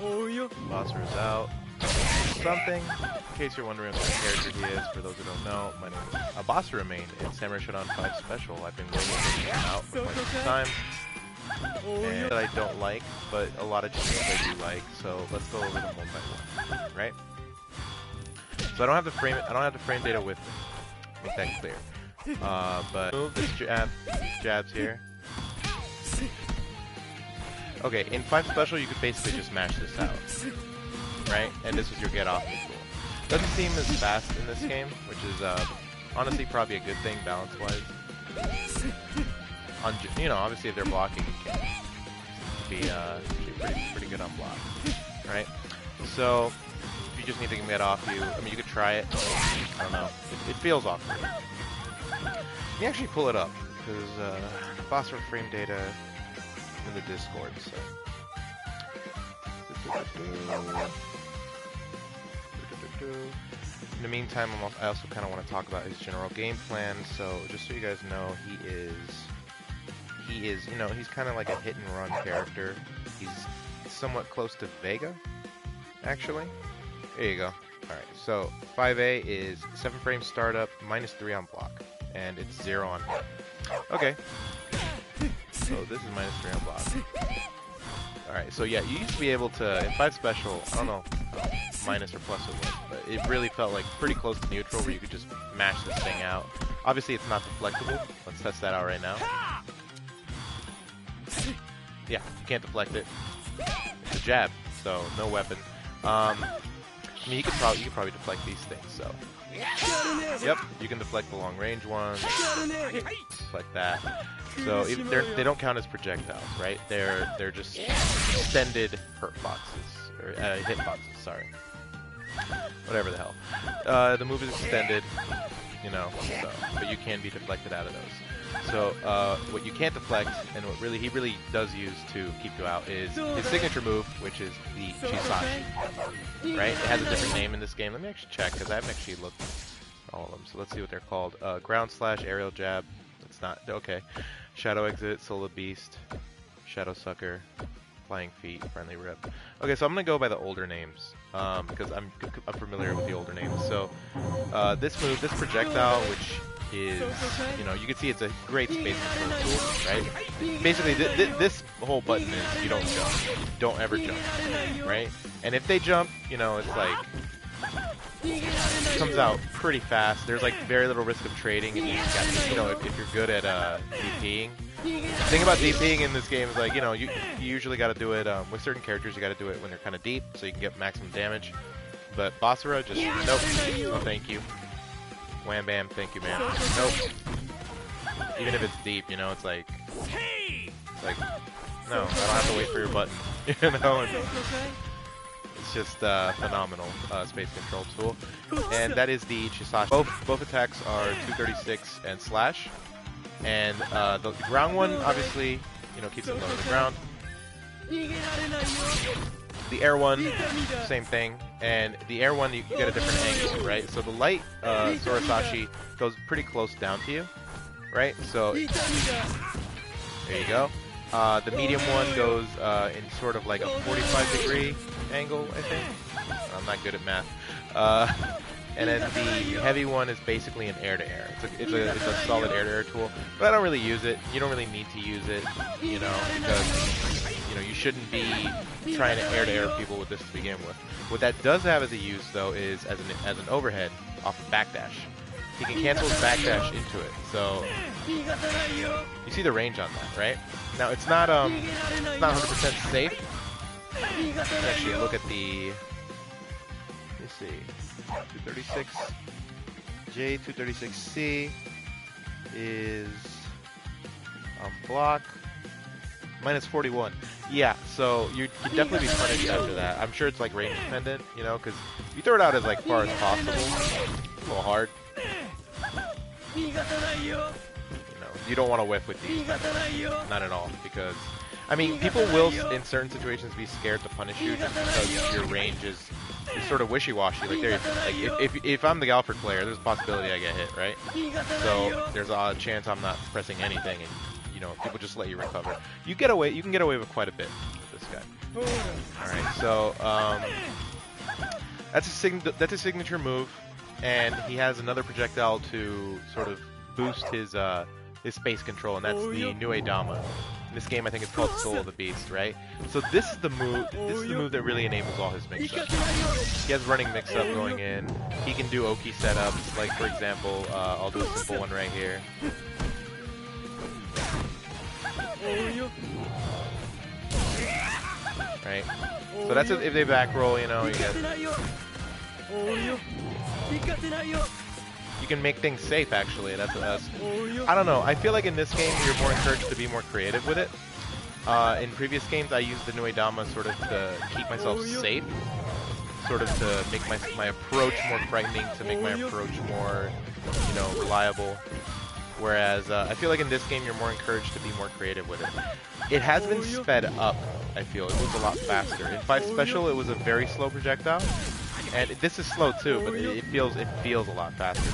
Basara's out. Something, in case you're wondering what character he is, for those who don't know, my name is Basara main in Samurai Shodown 5 Special. I've been waiting for him out for quite some time. And that I don't like, but a lot of changes I do like, so let's go over them one by one, right? So I don't have the frame data with me, make that clear. But move this jabs here. Okay, in 5 Special you could basically just mash this out, right? And this is your get off tool. Doesn't seem as fast in this game, which is honestly probably a good thing balance-wise. You know, obviously if they're blocking, you can be pretty good on block, right? So you just need to get off you. I mean, you could try it. I don't know. It feels awkward. Let me actually pull it up because Basara frame data in the Discord. So. In the meantime, I also kind of want to talk about his general game plan. So just so you guys know, he is, you know, he's kind of like a hit and run character. He's somewhat close to Vega, actually. There you go. Alright, so 5A is 7 frame startup, -3 on block, and it's 0 on hit. Okay. So this is -3 on block. Alright, so yeah, you used to be able to, in 5 Special, I don't know how minus or plus it was, but it really felt like pretty close to neutral where you could just mash this thing out. Obviously it's not deflectable. Let's test that out right now. Yeah, you can't deflect it. It's a jab, so no weapon. I mean, you could probably deflect these things. So, yep, you can deflect the long range ones. Deflect that. So they don't count as projectiles, right? They're just extended hurt boxes or hit boxes. Sorry, whatever the hell. The move is extended, you know, so, but you can be deflected out of those. So what you can't deflect, and what he really does use to keep you out, is his signature move, which is the Chisashi. Right? It has a different name in this game. Let me actually check, because I haven't actually looked at all of them. So let's see what they're called. Ground slash, aerial jab. It's not okay. Shadow exit, solar beast, shadow sucker, flying feet, friendly rip. Okay, so I'm gonna go by the older names because I'm familiar with the older names. So this move, this projectile, which is, you know, you can see it's a great space control tool, right? Basically, this whole button is you don't jump. You don't ever jump, right? And if they jump, you know, it's like, it comes out pretty fast. There's like very little risk of trading, and you know, if you're good at DPing. The thing about DPing in this game is, like, you know, you usually got to do it with certain characters. You got to do it when they're kind of deep, so you can get maximum damage. But Basara just nope, no thank you. Wham bam, thank you, man. Nope. Even if it's deep, you know, it's like no, I don't have to wait for your button. You know, it's just phenomenal space control tool, and that is the Chisashi. Both attacks are 236 and slash, and the ground one obviously, you know, keeps them low to the ground. The air one, same thing, and the air one you get a different angle, right? So the light Sorosashi goes pretty close down to you, right? So there you go. The medium one goes in sort of like a 45-degree angle, I think. I'm not good at math. And then the heavy one is basically an air-to-air. It's a solid air-to-air tool, but I don't really use it. You don't really need to use it, you know, because, you know, you shouldn't be trying to air-to-air people with this to begin with. What that does have as a use, though, is as an overhead off of backdash. He can cancel his backdash into it, so you see the range on that, right? Now it's not 100% safe. Let's actually look at the. Let me see. 236J, 236C is on block. -41. Yeah, so you can definitely be punished after that. I'm sure it's like range dependent, you know, because if you throw it out as like far as possible, it's a little hard. You know, you don't want to whiff with these, not at all, because I mean, people will in certain situations be scared to punish you just because your range is sort of wishy-washy. Like if I'm the Galford player, there's a possibility I get hit, right? So there's a chance I'm not pressing anything, and you know, people just let you recover. You can get away with quite a bit with this guy. Alright, so that's a signature move, and he has another projectile to sort of boost his space control, and that's the Nue Dama. In this game, I think it's called Soul of the Beast, right? So this is the move. This is the move that really enables all his mix-ups. He has running mix-up going in. He can do Oki setups, like for example, I'll do a simple one right here. Right. So that's if they back roll, you know, you get. You can make things safe, actually. That's I don't know. I feel like in this game you're more encouraged to be more creative with it. In previous games, I used the Nue Dama sort of to keep myself safe, sort of to make my approach more frightening, to make my approach more, you know, reliable. Whereas I feel like in this game you're more encouraged to be more creative with it. It has been sped up. I feel it moves a lot faster. In 5 Special, it was a very slow projectile. And this is slow too, but it feels a lot faster.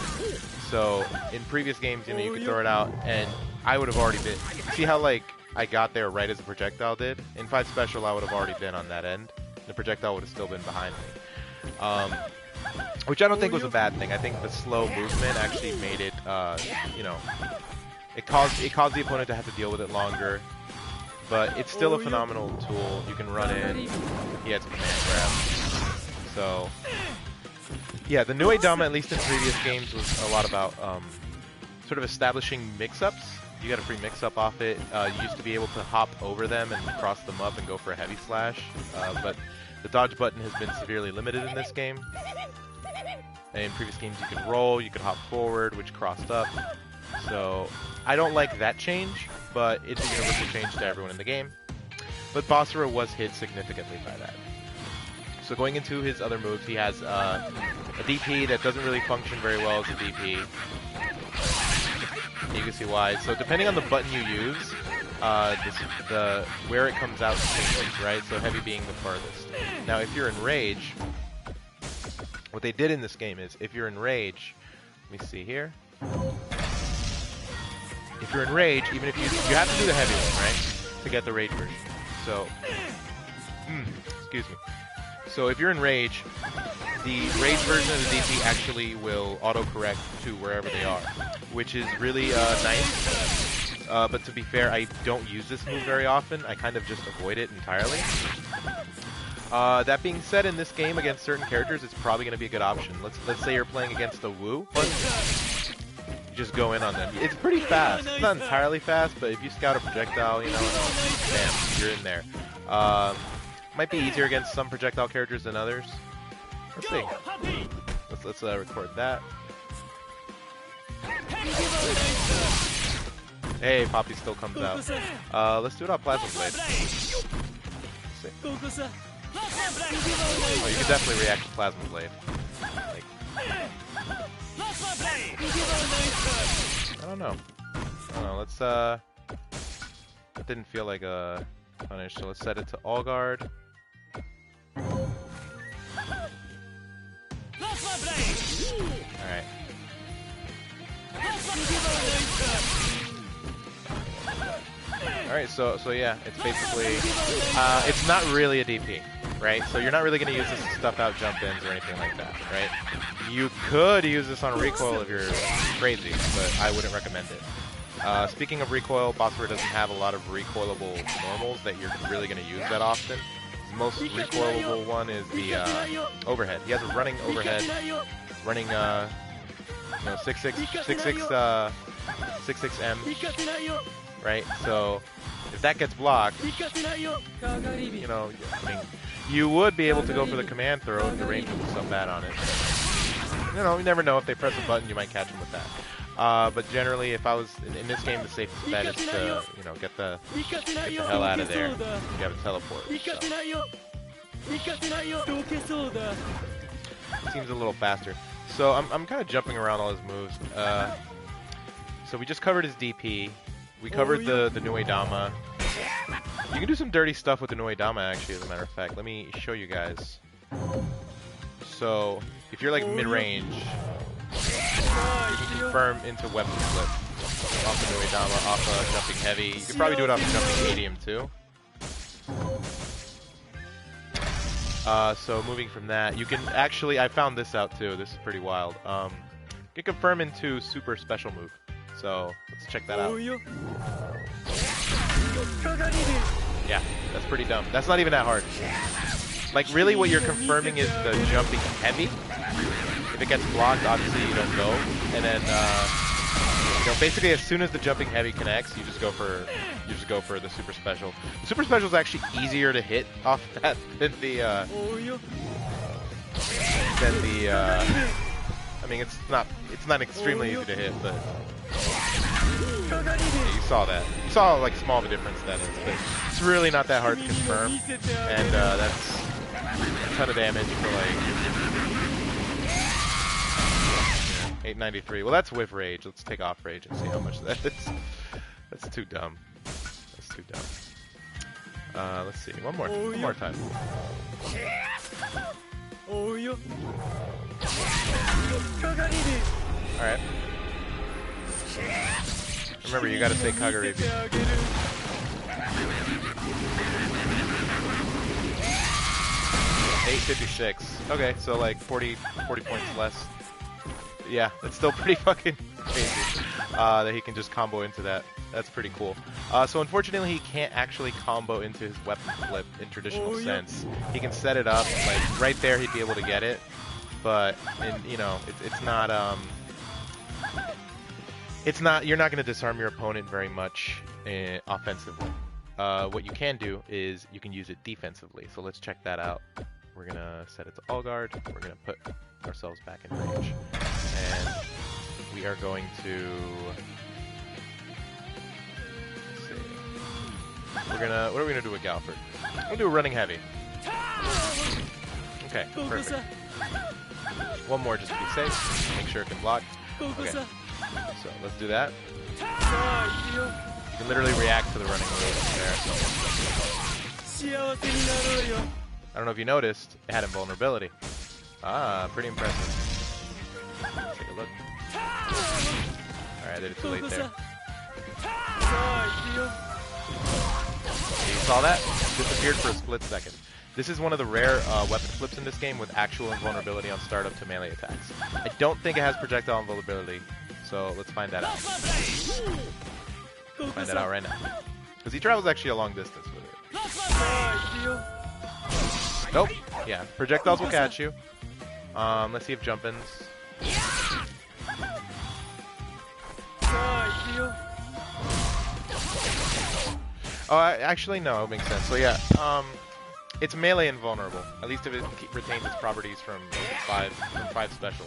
So in previous games, you know, you could throw it out, and I would have already been. See how like I got there right as the projectile did? In 5 Special, I would have already been on that end. The projectile would have still been behind me, which I don't think was a bad thing. I think the slow movement actually made it, you know, it caused the opponent to have to deal with it longer. But it's still a phenomenal tool. You can run in. He has command grab. So, yeah, the Nue Dama, at least in previous games, was a lot about sort of establishing mix-ups. You got a free mix-up off it. You used to be able to hop over them and cross them up and go for a heavy slash. But the dodge button has been severely limited in this game. In previous games, you could roll, you could hop forward, which crossed up. So, I don't like that change, but it's a universal change to everyone in the game. But Basara was hit significantly by that. So going into his other moves, he has a DP that doesn't really function very well as a DP. You can see why. So depending on the button you use, where it comes out changes, right? So heavy being the farthest. Now if you're in rage, what they did in this game is, if you're in rage, let me see here. If you're in rage, even if you have to do the heavy one, right, to get the rage version. So, excuse me. So if you're in rage, the rage version of the DP actually will auto-correct to wherever they are, which is really nice. But to be fair, I don't use this move very often. I kind of just avoid it entirely. That being said, in this game against certain characters, it's probably going to be a good option. Let's say you're playing against a Wu. You just go in on them. It's pretty fast. It's not entirely fast, but if you scout a projectile, you know, bam, you're in there. Might be easier against some projectile characters than others. Let's see. Let's record that. Hey, Poppy still comes out. Let's do it on Plasma Blade. Let's see. Oh, you can definitely react to Plasma Blade. Like, I don't know. Let's that didn't feel like a punish, so let's set it to all guard. Alright. Alright, so yeah, it's basically it's not really a DP, right? So you're not really gonna use this to stuff out jump ins or anything like that, right? You could use this on recoil if you're crazy, but I wouldn't recommend it. Speaking of recoil, Basara doesn't have a lot of recoilable normals that you're really going to use that often. The most recoilable one is the overhead. He has a running overhead, running 66M, right? So if that gets blocked, you know, I mean, you would be able to go for the command throw if the range was so bad on it. You know, you never know, if they press a button, you might catch them with that. But generally, if I was in this game, the safest bet is to, you know, get the hell out of there. You have a teleport. So. Seems a little faster. So I'm kind of jumping around all his moves. So we just covered his DP. We covered the Nue Dama. You can do some dirty stuff with the Nue Dama, actually, as a matter of fact. Let me show you guys. So if you're like mid-range, you can confirm into weapon flip off the Nue Dama, off jumping heavy. You could probably do it off jumping medium too. So moving from that, you can actually, I found this out too. This is pretty wild. You can confirm into super special move. So let's check that out. Yeah, that's pretty dumb. That's not even that hard. Like really what you're confirming is the jumping heavy. If it gets blocked, obviously you don't go. And then, you know, basically as soon as the jumping heavy connects, you just go for the super special. The super special is actually easier to hit off that than the I mean, it's not extremely easy to hit, but yeah, you saw that. You saw like small of a difference that is, but it's really not that hard to confirm, and that's a ton of damage for like 893. Well, that's with rage. Let's take off rage and see how much that is. That's too dumb. That's too dumb. Let's see. One more time. Alright. Remember, you gotta say Kagaribi. 856. Okay, so like 40 points less. Yeah, that's still pretty fucking crazy that he can just combo into that. That's pretty cool. So unfortunately, he can't actually combo into his weapon flip in traditional sense. He can set it up, like right there he'd be able to get it, but you know, it's not, you're not going to disarm your opponent very much offensively. What you can do is you can use it defensively. So let's check that out. We're going to set it to all guard. We're going to put ourselves back in range. And we are going to... Let's see. What are we going to do with Galford? We're going to do a running heavy. Okay, perfect. One more just to be safe. Make sure it can block. Okay. So let's do that. You can literally react to the running move there. I don't know if you noticed, it had invulnerability. Ah, pretty impressive. Let's take a look. Alright, they did too late there. You saw that? Disappeared for a split second. This is one of the rare weapon flips in this game with actual invulnerability on startup to melee attacks. I don't think it has projectile invulnerability, so let's find that out. Find that out right now. Because he travels actually a long distance with it. Nope. Yeah, projectiles will catch you. Let's see if jump-ins. Oh, actually, no, it makes sense. So yeah, it's melee invulnerable, at least if it retains its properties from 5 special.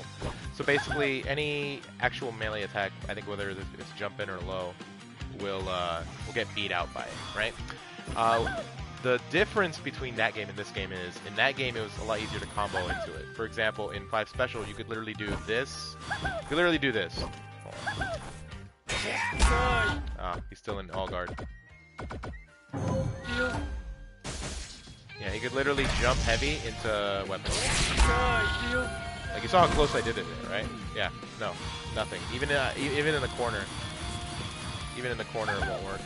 So basically, any actual melee attack, I think whether it's jump in or low, will get beat out by it, right? The difference between that game and this game is, in that game it was a lot easier to combo into it. For example, in 5 special, you could literally do this. You could literally do this. Ah, he's still in all guard. Yeah, he could literally jump heavy into weapons. Like you saw how close I did it there, right? Yeah, no, nothing. Even in the corner, it won't work.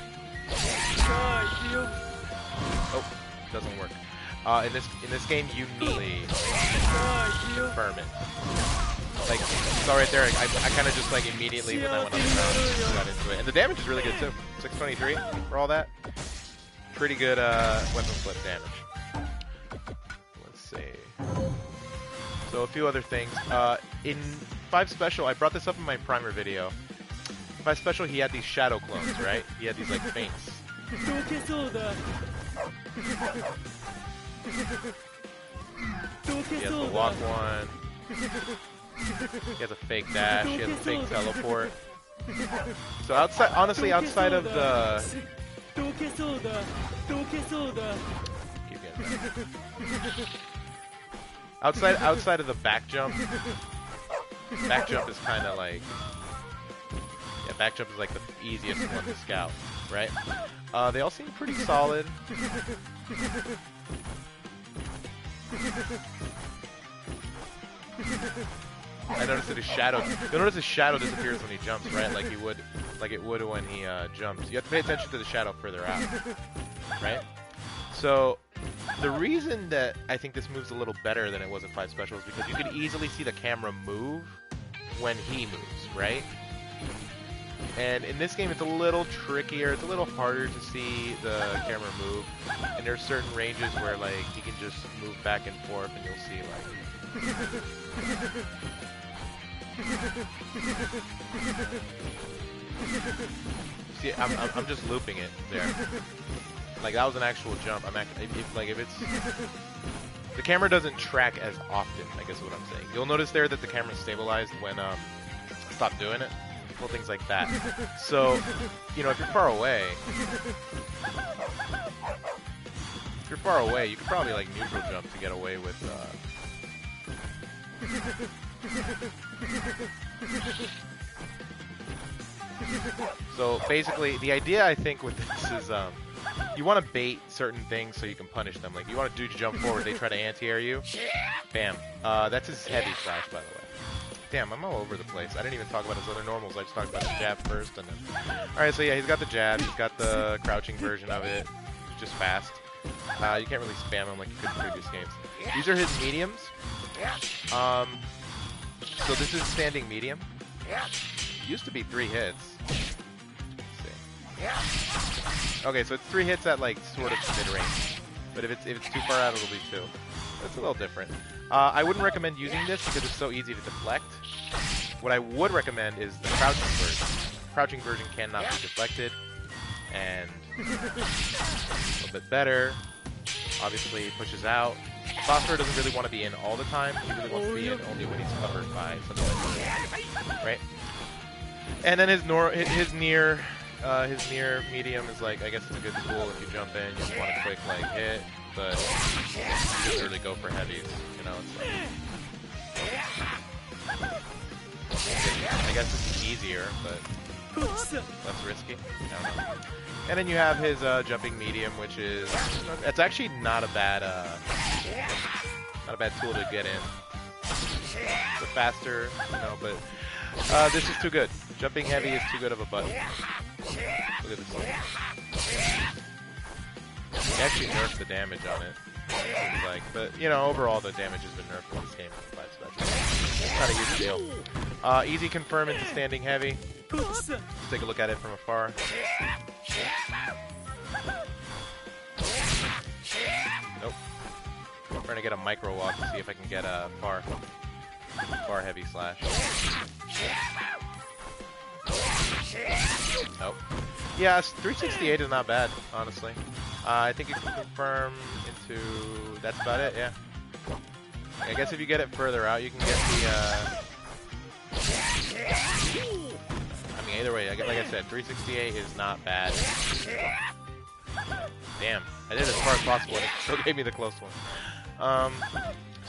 Oh, doesn't work. In this game, you need confirm it. Like you saw right there, I kind of just like immediately when I went on the ground got into it, and the damage is really good too. 623 for all that. Pretty good weapon flip damage. Let's see. So a few other things. In 5 special, I brought this up in my primer video. In 5 special, he had these shadow clones, right? He had these like feints. He has the walk one. He has a fake dash. He has a fake teleport. So honestly, outside of the... Keep getting outside of the back jump is kind of like... Yeah, back jump is like the easiest one to scout, right? They all seem pretty solid. I noticed that his shadow. You'll notice his shadow disappears when he jumps, right? Like it would when he jumps. You have to pay attention to the shadow further out, right? So The reason that I think this move's a little better than it was in 5 Special is because you can easily see the camera move when he moves, right? And in this game, it's a little trickier. It's a little harder to see the camera move. And there's certain ranges where, like, he can just move back and forth, and you'll see, like... See, I'm just looping it there. Like, that was an actual jump. If it's... The camera doesn't track as often, I guess is what I'm saying. You'll notice there that the camera's stabilized when, stop doing it. Little things like that. So, you know, if you're far away, you could probably, like, neutral jump to get away with, So, basically, the idea, I think, with this is, you want to bait certain things so you can punish them. Like, you want to do jump forward, they try to anti-air you. Bam. That's his heavy slash, by the way. Damn, I'm all over the place. I didn't even talk about his other normals. I just talked about his jab first, and then... Alright, so yeah, he's got the jab. He's got the crouching version of it. It's just fast. You can't really spam him like you could in previous games. These are his mediums. So this is standing medium. Used to be 3 hits. Let's see. Okay, so it's 3 hits at, like, sort of mid-range. But if it's too far out, it'll be 2. It's a little different. I wouldn't recommend using this because it's so easy to deflect. What I would recommend is the crouching version. Crouching version cannot be deflected. And a little bit better. Obviously, pushes out. Basara doesn't really want to be in all the time. He really wants to be in only when he's covered by something like this. Right? And then his near medium is like, I guess it's a good tool if you jump in, you just want a quick like hit, but you don't really go for heavies, you know, it's like, I guess it's easier, but less risky, I don't know. And then you have his jumping medium, which is, it's actually not a bad tool to get in. It's a faster, you know, but this is too good. Jumping heavy is too good of a button. Look at this one. He actually nerfed the damage on it. Seems like, but you know, overall the damage has been nerfed in this game with 5 Special. It's not a huge deal. Easy confirm into standing heavy. Let's take a look at it from afar. Nope. I'm trying to get a micro walk to see if I can get a far heavy slash. Nope. Yeah, 368 is not bad, honestly. I think you can confirm into... That's about it, yeah. I guess if you get it further out, you can get the... I mean, either way, like I said, 368 is not bad. Damn, I did it as far as possible, and it still gave me the close one.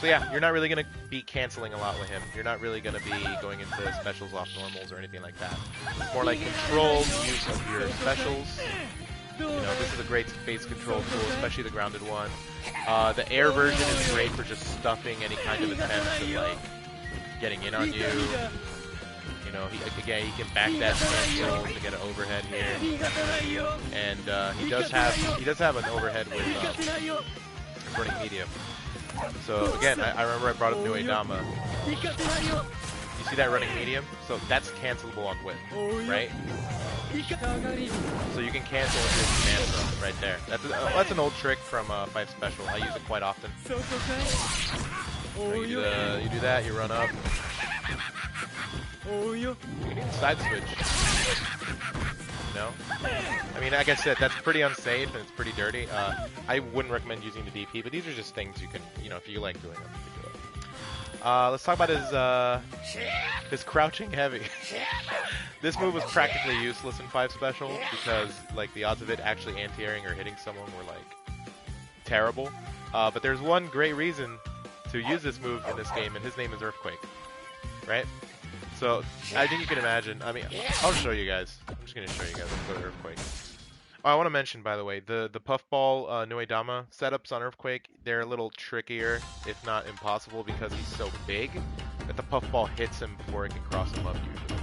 So yeah, you're not really going to be canceling a lot with him. You're not really going to be going into specials off normals or anything like that. It's more like controlled use of your specials. You know, this is a great space control tool, especially the grounded one. The air version is great for just stuffing any kind of attempts at, like, getting in on you. You know, he can back that cancel to get an overhead here. And he does have an overhead with running medium. So again, I remember I brought up Nuedama. You see that running medium? So that's cancelable on whip, right? So you can cancel his command throw right there. That's an old trick from 5 Special. I use it quite often. So you do that, you run up. You can side switch. You know? I mean, like I said, that's pretty unsafe and it's pretty dirty. I wouldn't recommend using the DP, but these are just things you can, you know, if you like doing them, you can do it. Let's talk about his crouching heavy. This move was practically useless in 5 Special because, like, the odds of it actually anti-airing or hitting someone were, like, terrible. But there's one great reason to use this move in this game, and his name is Earthquake, right? So, I think you can imagine, I mean, I'll show you guys. I'm just going to show you guys. Let's go to Earthquake. Oh, I want to mention, by the way, the Puffball Nuedama setups on Earthquake, they're a little trickier, if not impossible, because he's so big that the Puffball hits him before it can cross him up, usually.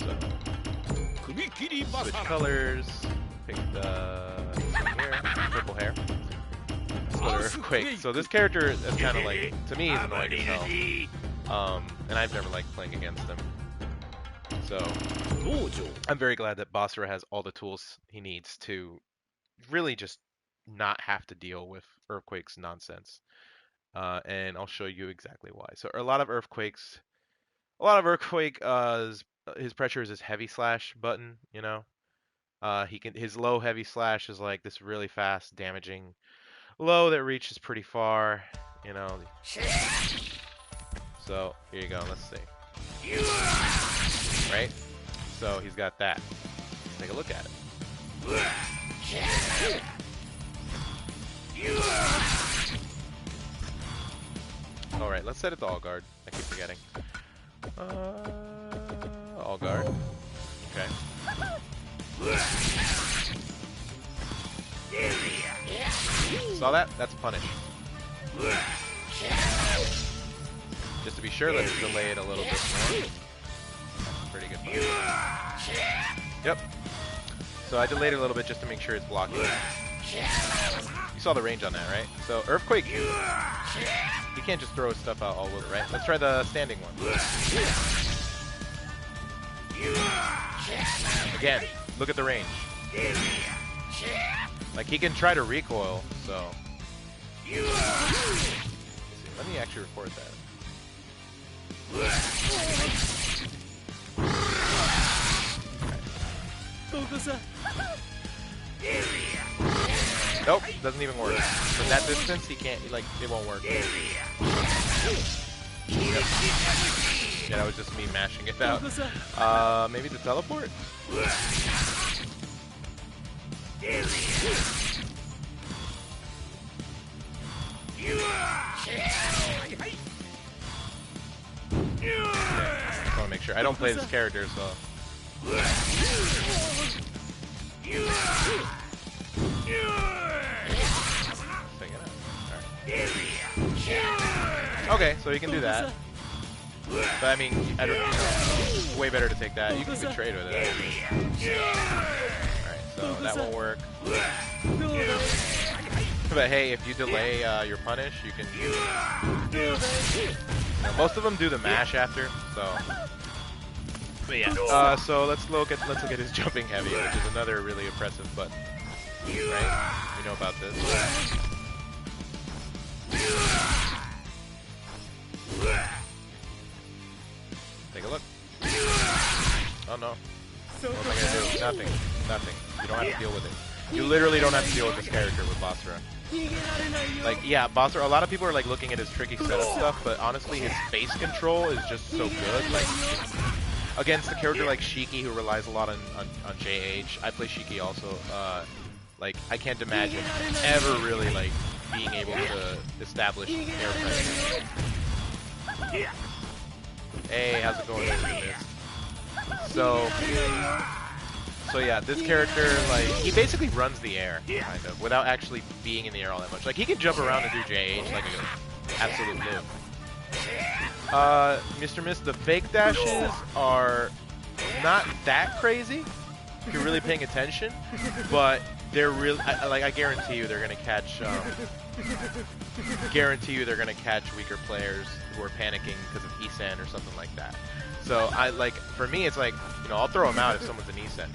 So, switch colors, pick the here, purple hair. with Earthquake. So this character is kind of like, to me, he's annoying as hell. And I've never liked playing against him. So I'm very glad that Basara has all the tools he needs to really just not have to deal with Earthquake's nonsense. And I'll show you exactly why. So a lot of Earthquake, his pressure is his heavy slash button, you know. His low heavy slash is like this really fast damaging low that reaches pretty far, you know. So here you go. Let's see. Right? So he's got that. Let's take a look at it. All right, let's set it to all guard. I keep forgetting. All guard. Okay. Saw that? That's punish. Just to be sure, let's delay it a little bit more. Pretty good punish. Yep. So I delayed it a little bit just to make sure it's blocking. You saw the range on that, right? So Earthquake, you can't just throw stuff out all over, right? Let's try the standing one. Again, look at the range. Like, he can try to recoil, so. Let me actually record that. Nope, doesn't even work. From that distance, he can't, like, it won't work. Yep. Yeah, that was just me mashing it out. Maybe the teleport? Okay, I want to make sure. I don't play this character, so. Okay, so you can do that. But I mean, I don't, it's way better to take that. You can even trade with it. Alright, so that won't work. But hey, if you delay your punish, you can. Most of them do the mash after, so. But yeah. So let's look at his jumping heavy, which is another really impressive button. Right? You know about this. Take a look. Oh no. What am I gonna do? Nothing. Nothing. You don't have to deal with it. You literally don't have to deal with this character with Basara. Like, yeah, Basara, a lot of people are like looking at his tricky setup stuff, but honestly his face control is just so good. Like, against a character like Shiki who relies a lot on JH, I play Shiki also, like, I can't imagine ever really, like, being able to establish air pressure. Hey, how's it going? So yeah, this character, like, he basically runs the air, kind of, without actually being in the air all that much. Like, he can jump around and do JH like an absolute noob. Mr. Mist, the fake dashes are not that crazy if you're really paying attention, but they're really, I guarantee you they're gonna catch, weaker players who are panicking because of Esan or something like that. So for me, it's like, you know, I'll throw them out if someone's an Esan.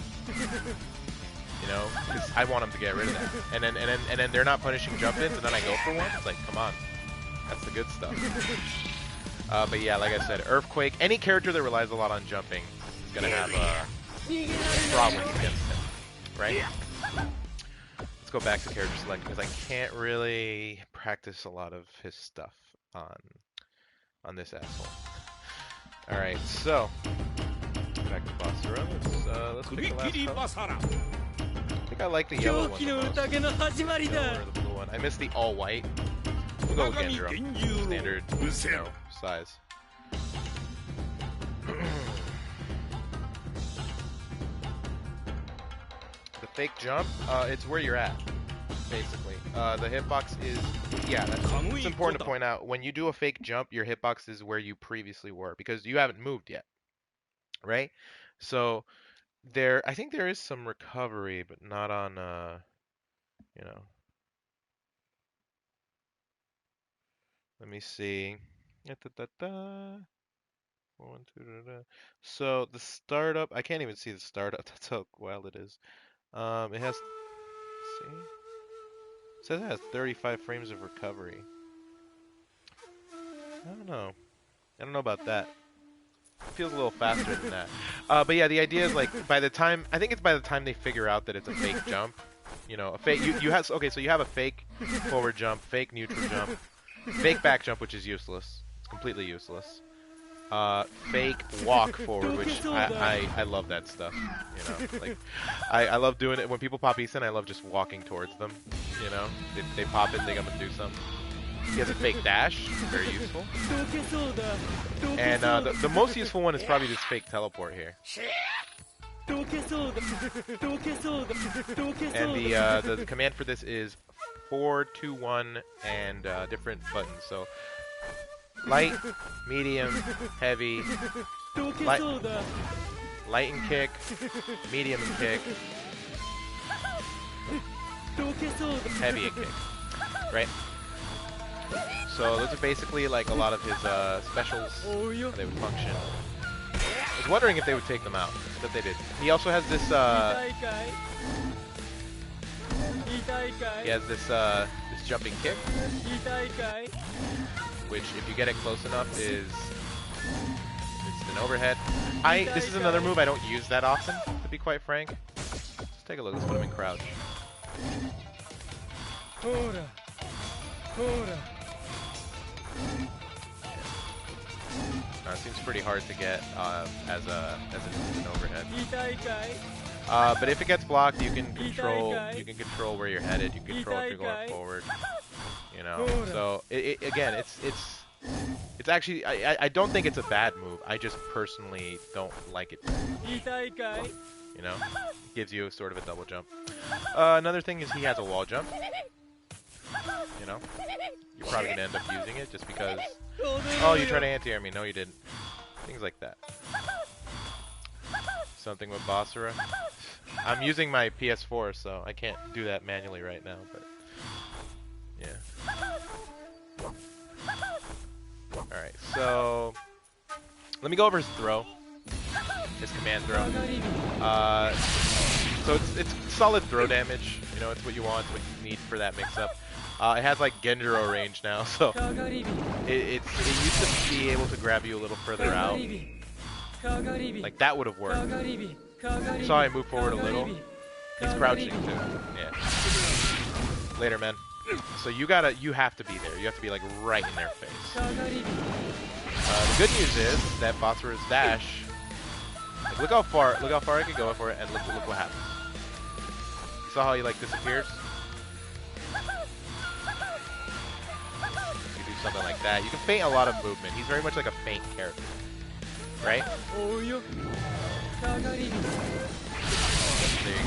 You know, because I want them to get rid of that. And then they're not punishing jump-ins, and then I go for one. It's like, come on, that's the good stuff. But yeah, like I said, Earthquake, any character that relies a lot on jumping is gonna have problems against him, right? Let's go back to character select because I can't really practice a lot of his stuff on this asshole. All right, so back to Basara. Let's pick the last color. I think I like the yellow one the most. Or the blue one. I miss the all white. We'll go with Gendro. Standard, you know, size. The fake jump, it's where you're at, basically. The hitbox is, yeah, it's important to point out. When you do a fake jump, your hitbox is where you previously were, because you haven't moved yet, right? So, I think there is some recovery, but not on, you know. me see. Da-da-da-da. 4, 1, 2, da-da-da. So the startup, I can't even see the startup. That's how wild it is. It has, see, it says it has 35 frames of recovery. I don't know. I don't know about that. It feels a little faster than that. But yeah, the idea is like by the time, I think it's by the time they figure out that it's a fake jump. You know, a fake. You have, okay, so you have a fake forward jump, fake neutral jump, fake back jump, which is useless. It's completely useless. Fake walk forward, which I love that stuff. You know, like I love doing it when people pop Easton. I love just walking towards them. You know, they pop it, think I'm gonna do something. He has a fake dash, very useful. And the most useful one is probably this fake teleport here. And the command for this is 4, 2, 1, and different buttons. So light, medium, heavy, light and kick, medium and kick, heavy and kick. Right? So those are basically like a lot of his specials, how they would function. I was wondering if they would take them out, but they did. He also has this, this jumping kick, which if you get it close enough is instant overhead. This is another move I don't use that often, to be quite frank. Let's take a look, let's put him in crouch. It seems pretty hard to get as an instant overhead. But if it gets blocked, you can control where you're headed. You can control if you're going forward. You know. So again, it's actually I don't think it's a bad move. I just personally don't like it. You know, it gives you sort of a double jump. Another thing is he has a wall jump. You know, you're probably gonna end up using it just because. Oh, you tried to anti-air me. No, you didn't. Things like that. Something with Basara. I'm using my PS4, so I can't do that manually right now, but yeah. Alright, so let me go over his throw. His command throw. So it's solid throw damage. You know, it's what you want, it's what you need for that mix-up. It has like Genjiro range now, so it used to be able to grab you a little further out. Like that would have worked. You saw I move forward a little. He's crouching too. Yeah. Later, man. So you have to be there. You have to be like right in their face. The good news is that Basara's dash. Like, look how far I can go for it, and look what happens. You saw how he like disappears? Something like that. You can feint a lot of movement. He's very much like a feint character, right? There you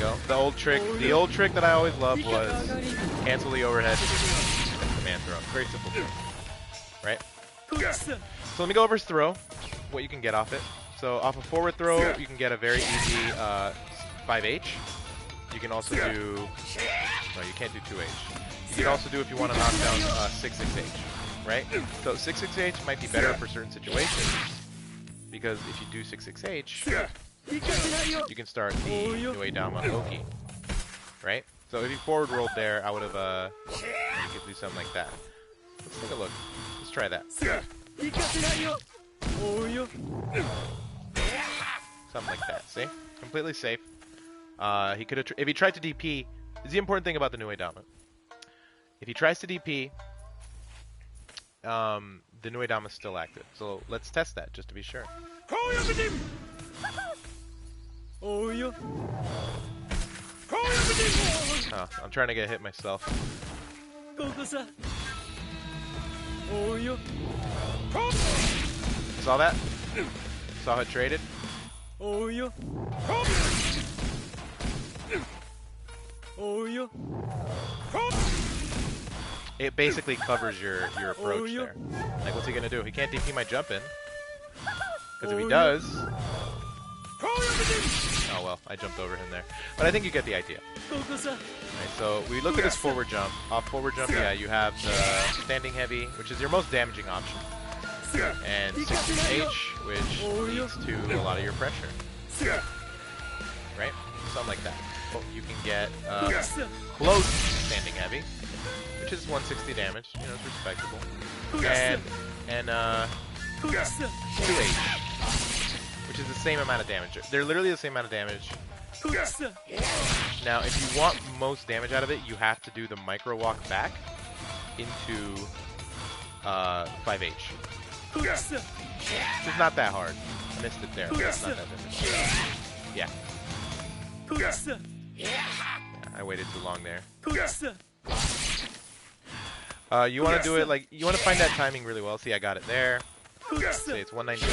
go. The old trick that I always loved was cancel the overhead and command throw. Very simple thing, right? So let me go over his throw, what you can get off it. So off a forward throw, you can get a very easy 5H. You can also do, no, you can't do 2H. You can also do, if you want to knock down 6-6H. Right? So 6-6H might be better for certain situations, because if you do 6-6H, you can start the Nuedama Loki. Right? So if you forward rolled there, I would have, you could do something like that. Let's take a look. Let's try that. Something like that. See? Completely safe. He could have, if he tried to DP, is the important thing about the Nuedama. If he tries to DP, the Nuedama is still active. So let's test that just to be sure. Oh, I'm trying to get hit myself. Saw that? Saw it traded? It basically covers your approach there. Like, what's he gonna do? He can't DP my jump in. Because if he does, Oh well, I jumped over him there. But I think you get the idea. Alright, so we look at his forward jump. Off forward jump, yeah, you have the standing heavy, which is your most damaging option. And 60H, which leads to a lot of your pressure. Right? Something like that. You can get close standing heavy, which is 160 damage. You know, it's respectable. And 2H, which is the same amount of damage. They're literally the same amount of damage. Now, if you want most damage out of it, you have to do the micro walk back into 5H. It's not that hard. I missed it there. It's not that difficult. Yeah. I waited too long there. You want to do it like, you want to find that timing really well. See, I got it there. Say it's 192,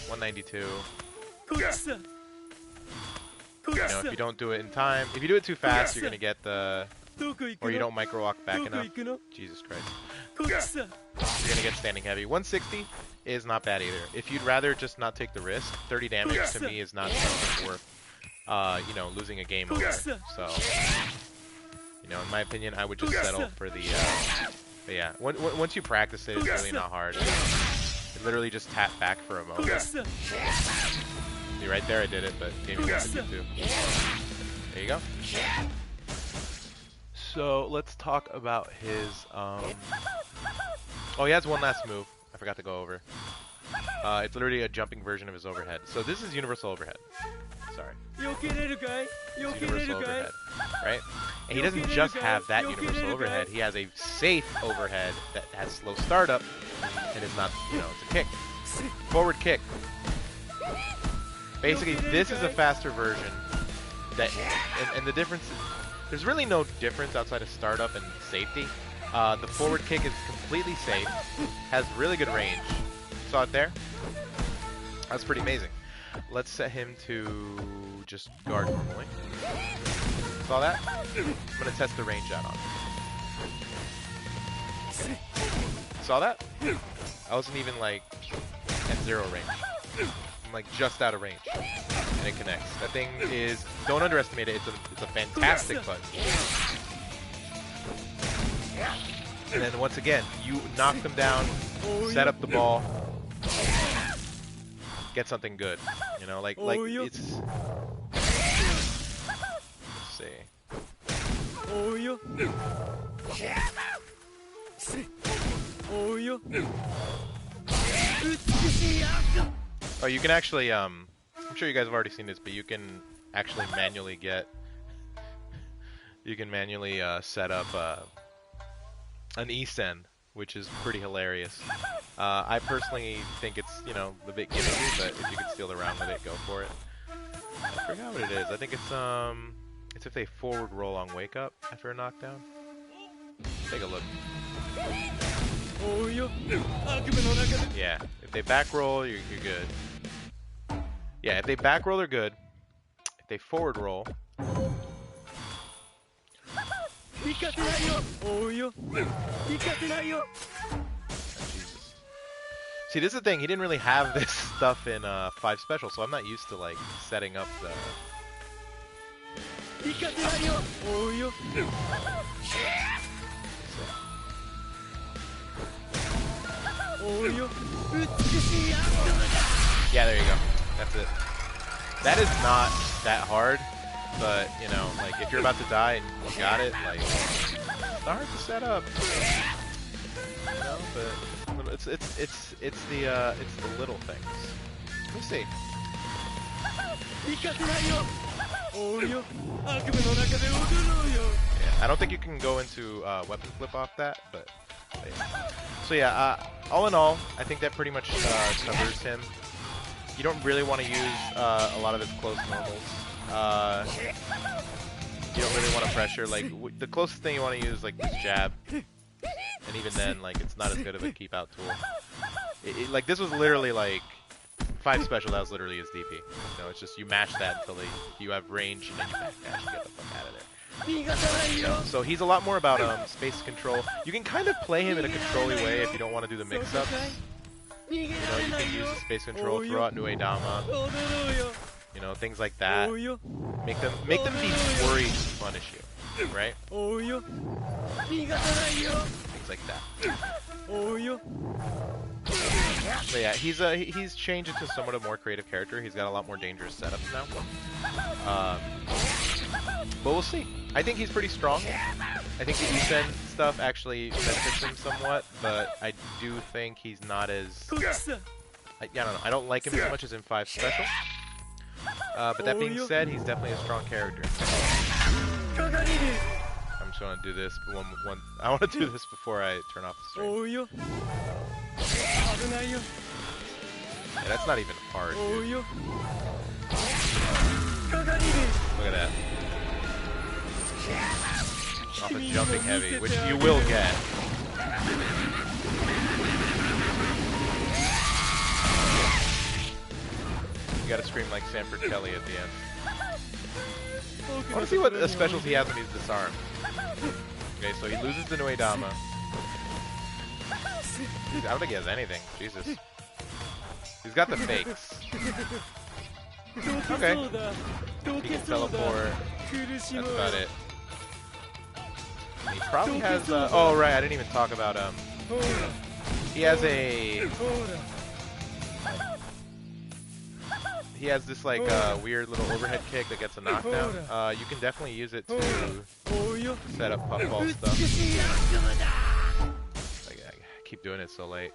192. You know, if you don't do it in time, if you do it too fast, you're going to get the, or you don't micro walk back enough. Jesus Christ. You're going to get standing heavy. 160 is not bad either. If you'd rather just not take the risk, 30 damage to me is not something worth, you know, losing a game over. So, you know, in my opinion, I would just settle for the, but yeah, once you practice it, it's really not hard. You literally just tap back for a moment. See, right there I did it, but gave me 152. There you go. So, let's talk about his, oh, he has one last move. I forgot to go over. It's literally a jumping version of his overhead. So this is universal overhead. Sorry. It's universal overhead, right? And he doesn't just have that universal overhead. He has a safe overhead that has slow startup and is not, you know, it's a kick. Forward kick. Basically, this is a faster version. That, and the difference is, there's really no difference outside of startup and safety. The forward kick is completely safe, has really good range. Saw it there? That's pretty amazing. Let's set him to just guard normally. Saw that? I'm going to test the range out on him. Saw that? I wasn't even like at 0 range. I'm like just out of range. And it connects. That thing is, don't underestimate it, it's a fantastic button. And then once again, you knock them down, set up the ball, get something good. You know, like it's. Let's see. Oh, you can actually I'm sure you guys have already seen this, but you can actually manually get. You can manually set up an E-Sen, which is pretty hilarious. I personally think it's, you know, a bit gimmicky, but if you can steal around with it, go for it. I forgot what it is. I think it's if they forward roll on wake up after a knockdown. Take a look. Yeah, if they back roll, you're good. Yeah, if they back roll, they're good. If they forward roll. Jesus. See, this is the thing. He didn't really have this stuff in 5 Special, so I'm not used to like setting up the. Yeah, there you go. That's it. That is not that hard. But, you know, like, if you're about to die and you got it, like, it's hard to set up. You know, but it's the little things. Let me see. Yeah, I don't think you can go into weapon flip off that, but yeah. So yeah, all in all, I think that pretty much covers him. You don't really want to use a lot of his close normals. You don't really want to pressure, like, the closest thing you want to use is like this jab, and even then, like, it's not as good of a keep out tool. Like, this was literally like 5 Special, that was literally his DP. You know, it's just you mash that until you have range, and then you backdash and get the fuck out of there. You know, so he's a lot more about space control. You can kind of play him in a control-y way if you don't want to do the mix-ups. You know, you can use the space control, throw out Nue Dama. You know, things like that. Make them be worried to punish you, right? Things like that. But yeah, he's changed into somewhat a more creative character. He's got a lot more dangerous setups now. But we'll see. I think he's pretty strong. I think the Usen stuff actually benefits him somewhat, but I do think he's not as... I don't know. I don't like him as much as in 5 Special. But that being said, he's definitely a strong character. I'm just gonna do this. I want to do this before I turn off the stream. Yeah, that's not even hard, dude. Look at that. Off of jumping heavy, which you will get. You gotta scream like Sanford Kelly at the end. I wanna see what specials he has when he's disarmed. Okay, so he loses the Noedama. I don't think he has anything. Jesus. He's got the fakes. Okay. He can teleport. That's about it. He probably has, oh right, I didn't even talk about, he has a... He has this, like, weird little overhead kick that gets a knockdown. You can definitely use it to set up puffball stuff. Like, I keep doing it so late.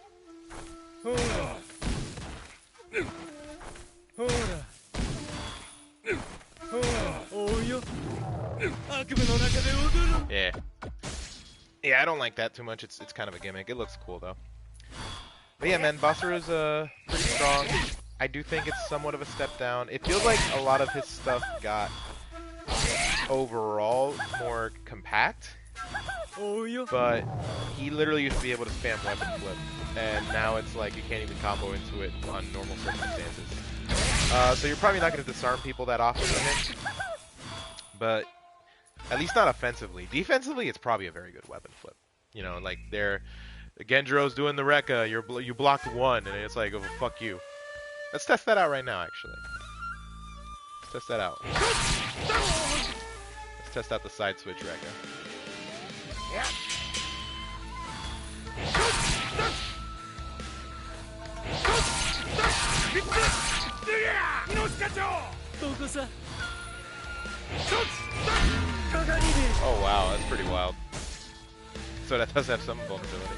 Yeah. Yeah, I don't like that too much. It's kind of a gimmick. It looks cool though. But yeah, man, Basara's pretty strong. I do think it's somewhat of a step down. It feels like a lot of his stuff got overall more compact. But he literally used to be able to spam weapon flip, and now it's like you can't even combo into it on normal circumstances. So you're probably not going to disarm people that often with him, but at least not offensively. Defensively, it's probably a very good weapon flip. You know, like Genjiro's doing the Rekka, you blocked one, and it's like, oh, fuck you. Let's test that out right now, actually. Let's test that out. Let's test out the side switch Rekka. Oh wow, that's pretty wild. So that does have some vulnerability.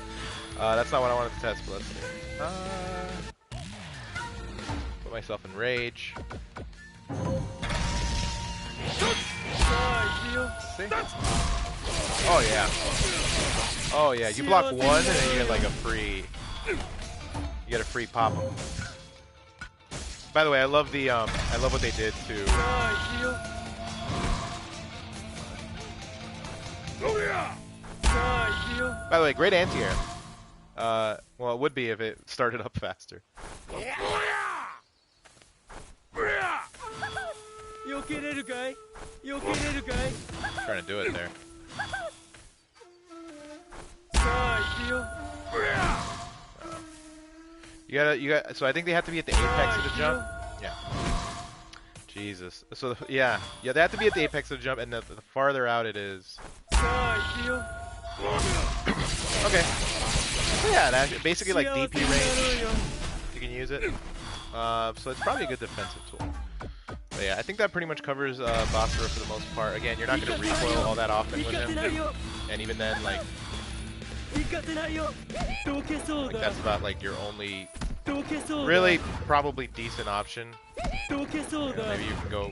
That's not what I wanted to test, but let's see. Put myself in rage. See? Oh yeah. Oh yeah, you block one and then you get like a free... You get a free pop 'em. By the way, I love the I love what they did to... By the way, great anti-air. Well, it would be if it started up faster. Trying to do it there. You got. So I think they have to be at the apex of the jump. Yeah. Jesus. So yeah, they have to be at the apex of the jump, and the farther out it is. Okay. So yeah, that basically like DP range. You can use it. So it's probably a good defensive tool. But yeah, I think that pretty much covers Basara for the most part. Again, you're not going to recoil all that often with him, and even then, like that's about like your only really probably decent option. You know, maybe you can go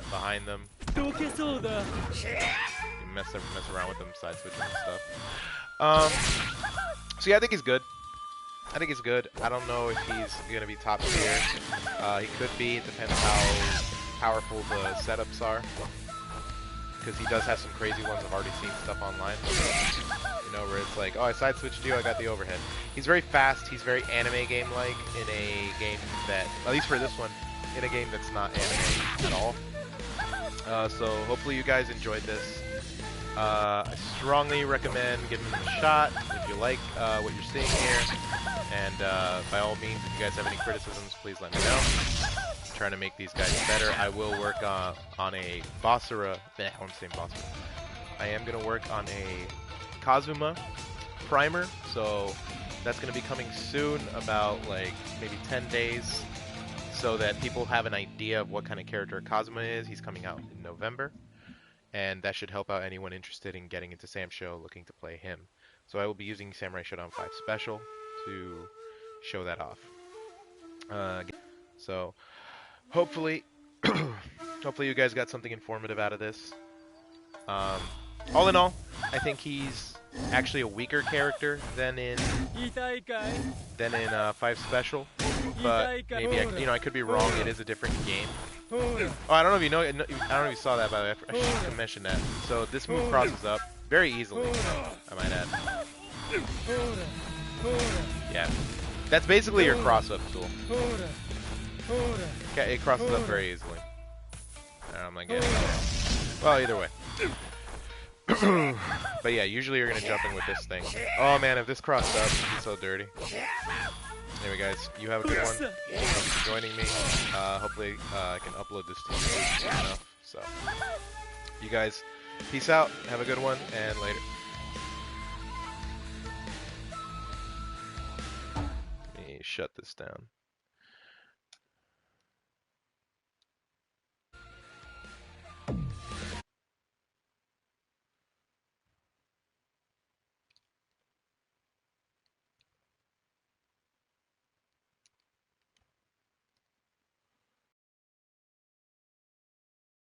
behind them. You mess around with them, side switching and stuff. So yeah, I think he's good. I think he's good. I don't know if he's going to be top tier. He could be. It depends how powerful the setups are. Because he does have some crazy ones. I've already seen stuff online. You know, where it's like, oh, I side switched you, I got the overhead. He's very fast. He's very anime game-like in a game that, at least for this one, in a game that's not anime at all. So hopefully you guys enjoyed this. I strongly recommend giving him a shot if you like what you're seeing here. And by all means, if you guys have any criticisms, please let me know. trying to make these guys better. I will work on a Basara. I won't say Basara. I am gonna work on a Kazuma primer, so that's gonna be coming soon, about like maybe 10 days, so that people have an idea of what kind of character Kazuma is. He's coming out in November, and that should help out anyone interested in getting into SamSho looking to play him. So I will be using Samurai Shodown 5 Special to show that off. So hopefully, hopefully you guys got something informative out of this. All in all, I think he's actually a weaker character than in 5 Special, but maybe I could be wrong. It is a different game. Oh, I don't know if you know. I don't know if you saw that, by the way. I should have mentioned that. So this move crosses up very easily, I might add. Yeah, that's basically your cross-up tool. Okay, it crosses up very easily. I'm not getting it. Well, either way. But yeah, usually you're gonna jump in with this thing. Oh man, if this crossed up, it's so dirty. Anyway, guys, you have a good one. Thanks for joining me. Hopefully, I can upload this to YouTube soon enough. So, you guys, peace out. Have a good one, and later. Let me shut this down.